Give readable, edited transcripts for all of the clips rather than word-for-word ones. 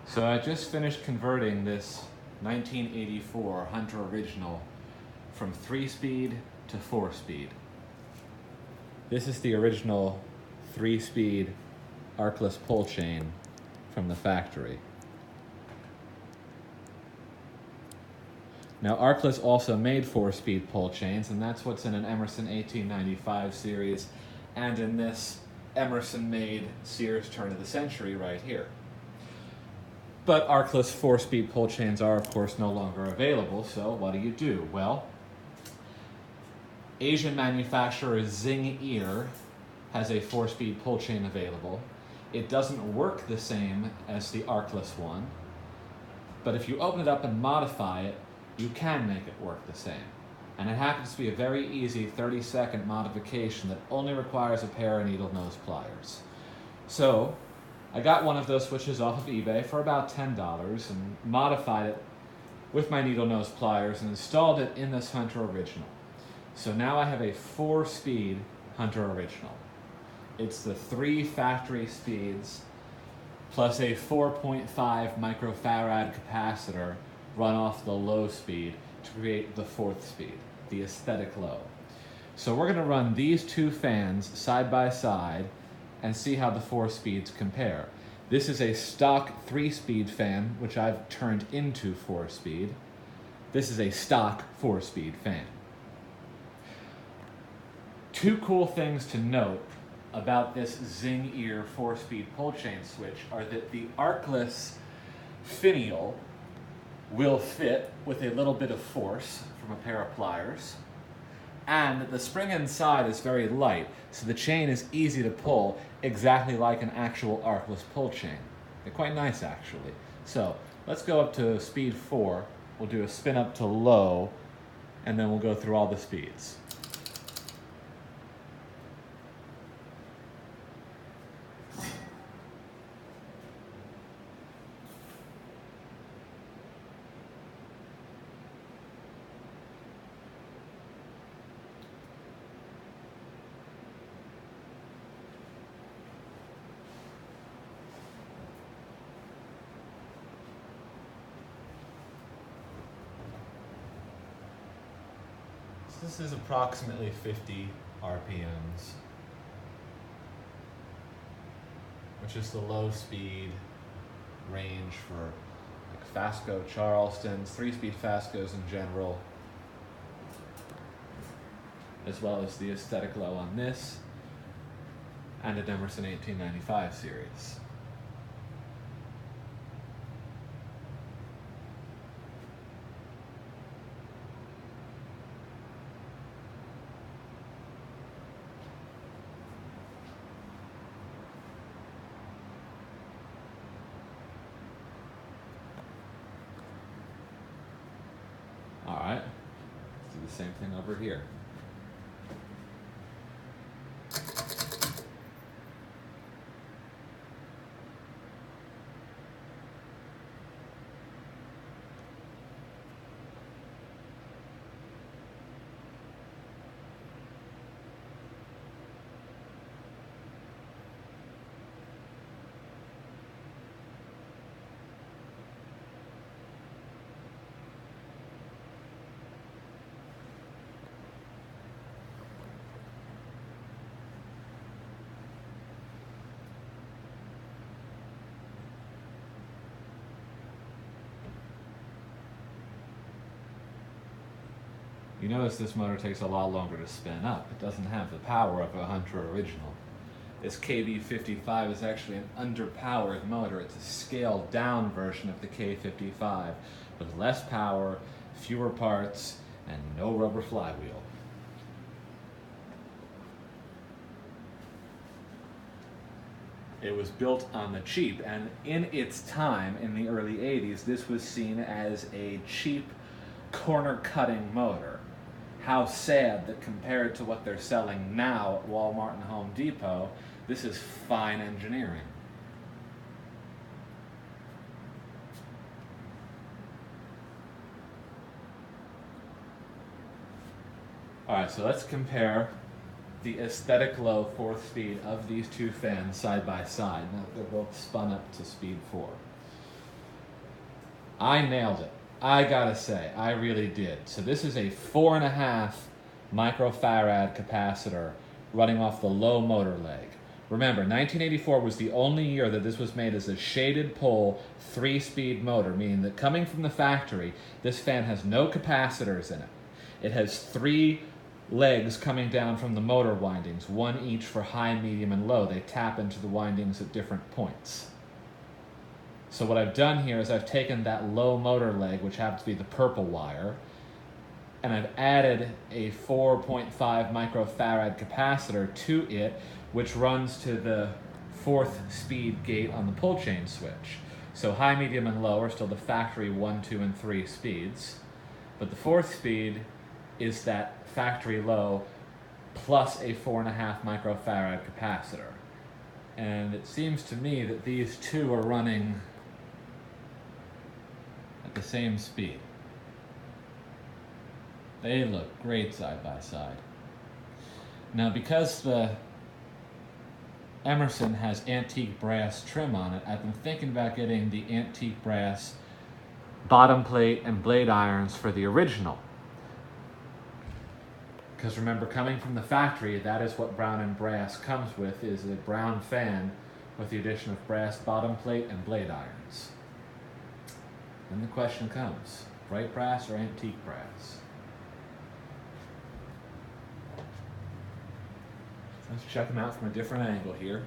So I just finished converting this 1984 Hunter Original from 3-speed to 4-speed. This is the original 3-speed arcless pull chain from the factory. Now Arcless also made 4-speed pull chains, and that's what's in an Emerson 1895 series and in this Emerson-made Sears turn of the century right here. But Arcless 4-speed pull chains are, of course, no longer available, so what do? Well, Asian manufacturer Zing Ear has a 4-speed pull chain available. It doesn't work the same as the Arcless one, but if you open it up and modify it, you can make it work the same. And it happens to be a very easy 30-second modification that only requires a pair of needle nose pliers. So I got one of those switches off of eBay for about $10 and modified it with my needle nose pliers and installed it in this Hunter Original. So now I have a 4-speed Hunter Original. It's the 3 factory speeds plus a 4.5 microfarad capacitor run off the low speed to create the 4th speed, the aesthetic low. So we're going to run these two fans side by side and see how the 4 speeds compare. This is a stock 3-speed fan, which I've turned into 4-speed. This is a stock 4-speed fan. Two cool things to note about this Zing Ear 4-speed pull chain switch are that the Arcless finial will fit with a little bit of force from a pair of pliers, and the spring inside is very light, so the chain is easy to pull, exactly like an actual Arcless pull chain. They're quite nice, actually. So let's go up to speed 4. We'll do a spin up to low, and then we'll go through all the speeds. This is approximately 50 RPMs, which is the low speed range for like Fasco Charlestons, 3-speed Fascos in general, as well as the aesthetic low on this, and an Emerson 1895 series. All right, let's do the same thing over here. You notice this motor takes a lot longer to spin up. It doesn't have the power of a Hunter Original. This KB55 is actually an underpowered motor. It's a scaled down version of the K55 with less power, fewer parts, and no rubber flywheel. It was built on the cheap, and in its time, in the early 80s, this was seen as a cheap corner-cutting motor. How sad that compared to what they're selling now at Walmart and Home Depot, this is fine engineering. All right, so let's compare the aesthetic low 4th speed of these two fans side by side. Now they're both spun up to speed 4. I nailed it. I gotta say, I really did. So this is a 4.5 microfarad capacitor running off the low motor leg. Remember, 1984 was the only year that this was made as a shaded pole 3-speed motor, meaning that coming from the factory, this fan has no capacitors in it. It has 3 legs coming down from the motor windings, one each for high, medium, and low. They tap into the windings at different points. So what I've done here is I've taken that low motor leg, which happens to be the purple wire, and I've added a 4.5 microfarad capacitor to it, which runs to the 4th speed gate on the pull chain switch. So high, medium, and low are still the factory 1, 2, and 3 speeds, but the 4th speed is that factory low plus a 4.5 microfarad capacitor. And it seems to me that these two are running at the same speed. They look great side by side. Now, because the Emerson has antique brass trim on it, I've been thinking about getting the antique brass bottom plate and blade irons for the original. Because remember, coming from the factory, that is what Brown and Brass comes with, is a brown fan with the addition of brass bottom plate and blade irons. Then the question comes, bright brass or antique brass? Let's check them out from a different angle here.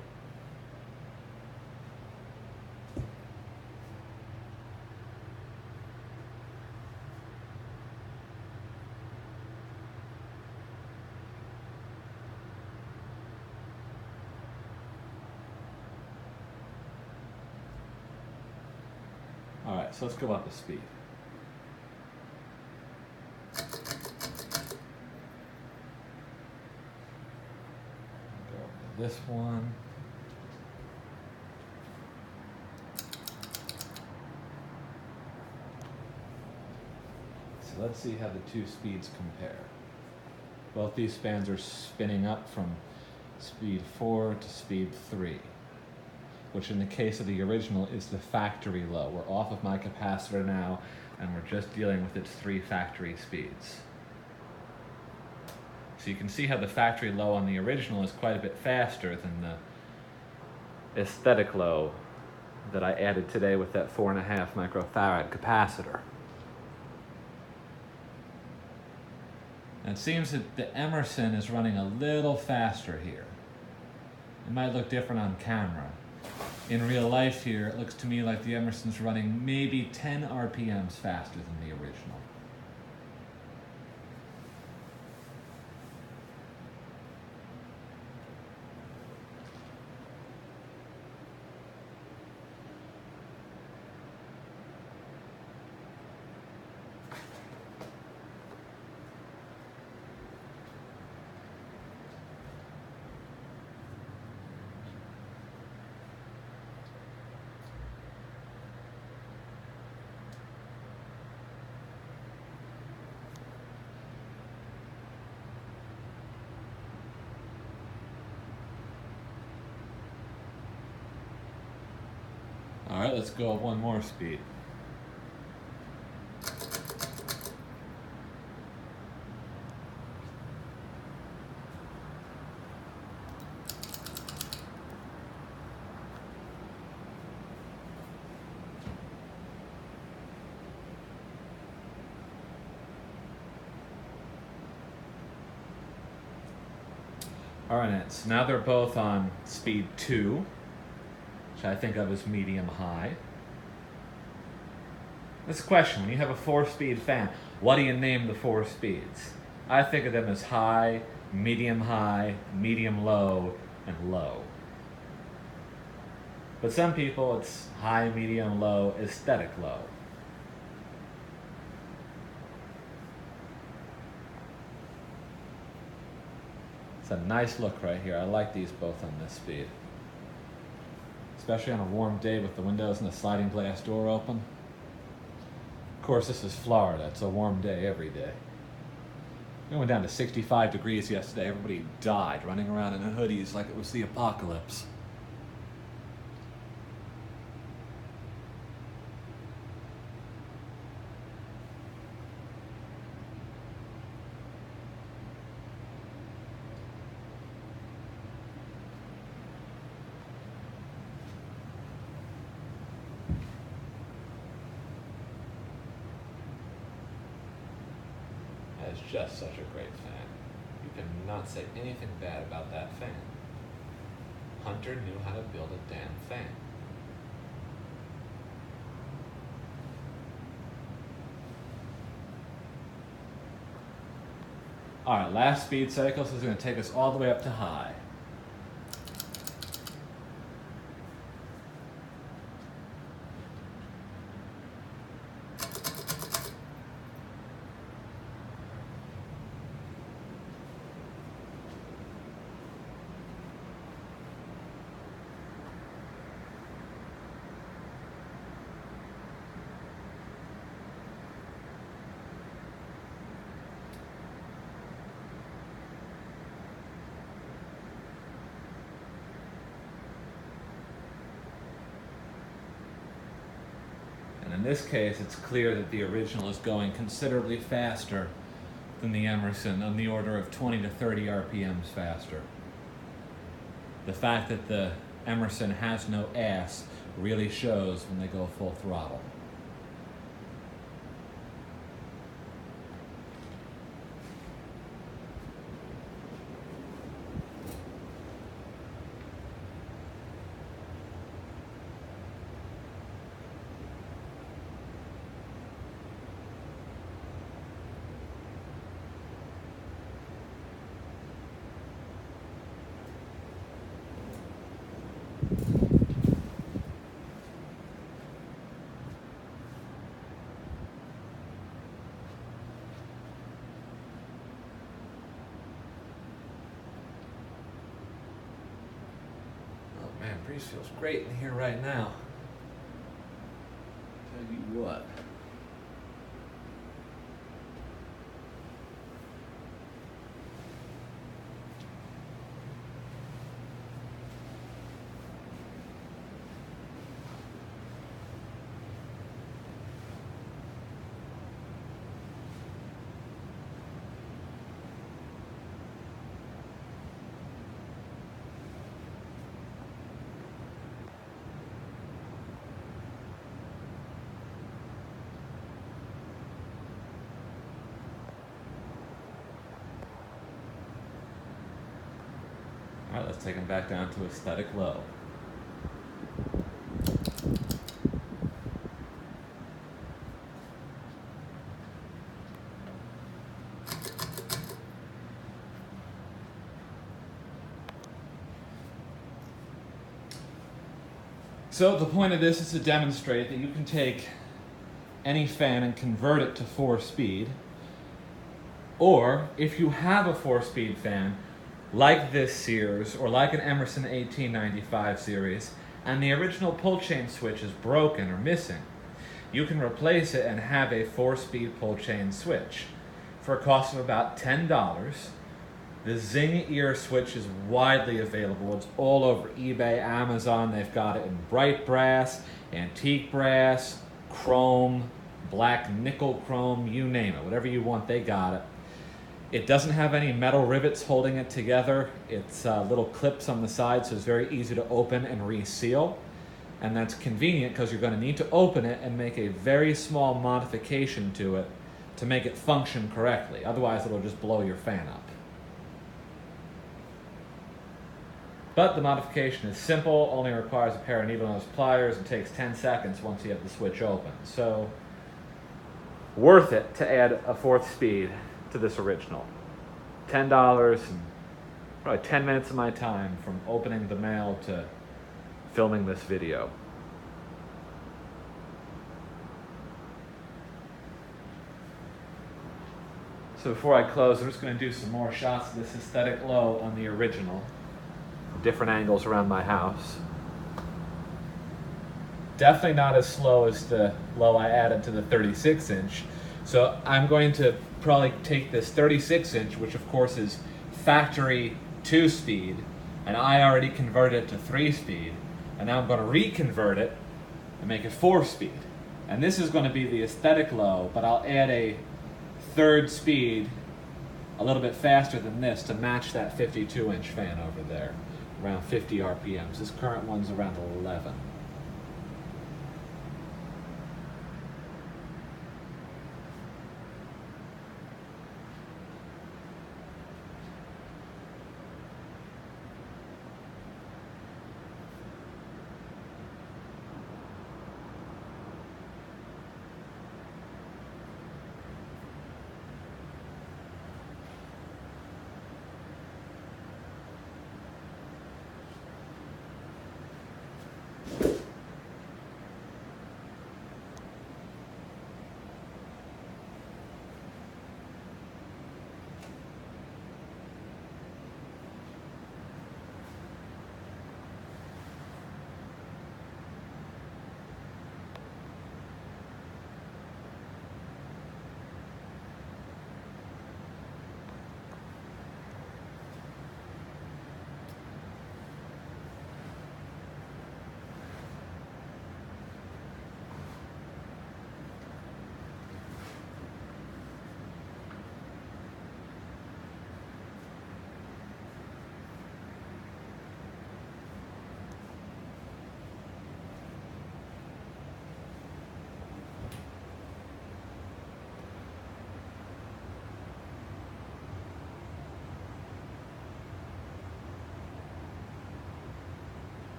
All right, so let's go up the speed. This one. So let's see how the two speeds compare. Both these fans are spinning up from speed 4 to speed 3, which in the case of the original is the factory low. We're off of my capacitor now, and we're just dealing with its 3 factory speeds. So you can see how the factory low on the original is quite a bit faster than the aesthetic low that I added today with that 4.5 microfarad capacitor. And it seems that the Emerson is running a little faster here. It might look different on camera. In real life here, it looks to me like the Emerson's running maybe 10 RPMs faster than the original. All right, let's go up one more speed. All right, so now they're both on speed 2, which I think of as medium-high. This question, when you have a 4-speed fan, what do you name the 4 speeds? I think of them as high, medium-low, and low. But some people, it's high, medium, low, aesthetic low. It's a nice look right here. I like these both on this speed. Especially on a warm day with the windows and the sliding glass door open. Of course, this is Florida. It's a warm day every day. We went down to 65 degrees yesterday. Everybody died running around in hoodies like it was the apocalypse. just such a great fan. You cannot say anything bad about that fan. Hunter knew how to build a damn fan. All right, last speed cycle, so it's going to take us all the way up to high. In this case, it's clear that the original is going considerably faster than the Emerson, on the order of 20 to 30 RPMs faster. The fact that the Emerson has no ass really shows when they go full throttle. Man, breeze feels great in here right now. Tell you what. All right, let's take them back down to aesthetic low. So the point of this is to demonstrate that you can take any fan and convert it to 4-speed, or if you have a 4-speed fan, like this Sears or like an Emerson 1895 series, and the original pull chain switch is broken or missing, you can replace it and have a 4-speed pull chain switch for a cost of about $10. The Zing Ear switch is widely available. It's all over eBay, Amazon. They've got it in bright brass, antique brass, chrome, black nickel chrome, you name it. Whatever you want, they got it. It doesn't have any metal rivets holding it together. It's little clips on the side, so it's very easy to open and reseal. And that's convenient because you're going to need to open it and make a very small modification to it to make it function correctly. Otherwise, it'll just blow your fan up. But the modification is simple, only requires a pair of needle nose pliers, and takes 10 seconds once you have the switch open. So, worth it to add a 4th speed to this original. $10 and probably 10 minutes of my time from opening the mail to filming this video. So before I close, I'm just going to do some more shots of this aesthetic low on the original. Different angles around my house. Definitely not as slow as the low I added to the 36-inch. So I'm going to probably take this 36-inch, which of course is factory 2-speed, and I already converted it to 3-speed, and now I'm going to reconvert it and make it 4-speed. And this is going to be the aesthetic low, but I'll add a 3rd speed a little bit faster than this to match that 52-inch fan over there, around 50 RPMs. This current one's around 11.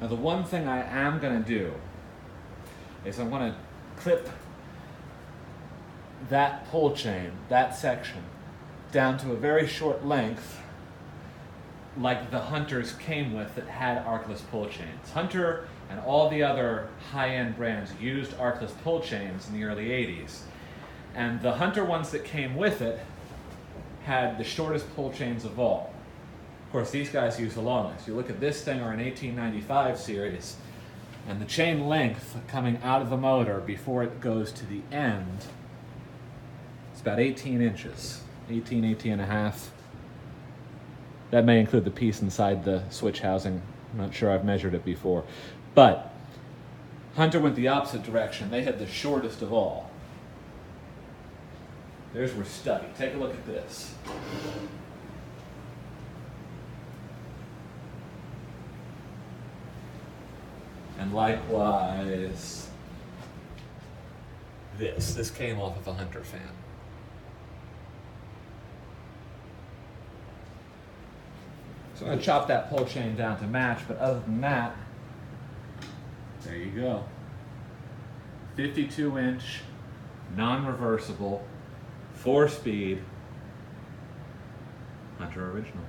Now the one thing I am going to do is I'm going to clip that pull chain, that section, down to a very short length like the Hunters came with that had arcless pull chains. Hunter and all the other high-end brands used arcless pull chains in the early 80s. And the Hunter ones that came with it had the shortest pull chains of all. Of course, these guys use the longest. You look at this thing or an 1895 series, and the chain length coming out of the motor before it goes to the end, it's about 18 inches, 18 and a half. That may include the piece inside the switch housing. I'm not sure I've measured it before. But Hunter went the opposite direction. They had the shortest of all. There's where study. Take a look at this. And likewise, this came off of a Hunter fan. So I'm going to chop that pull chain down to match, but other than that, there you go. 52-inch, non-reversible, 4-speed Hunter original.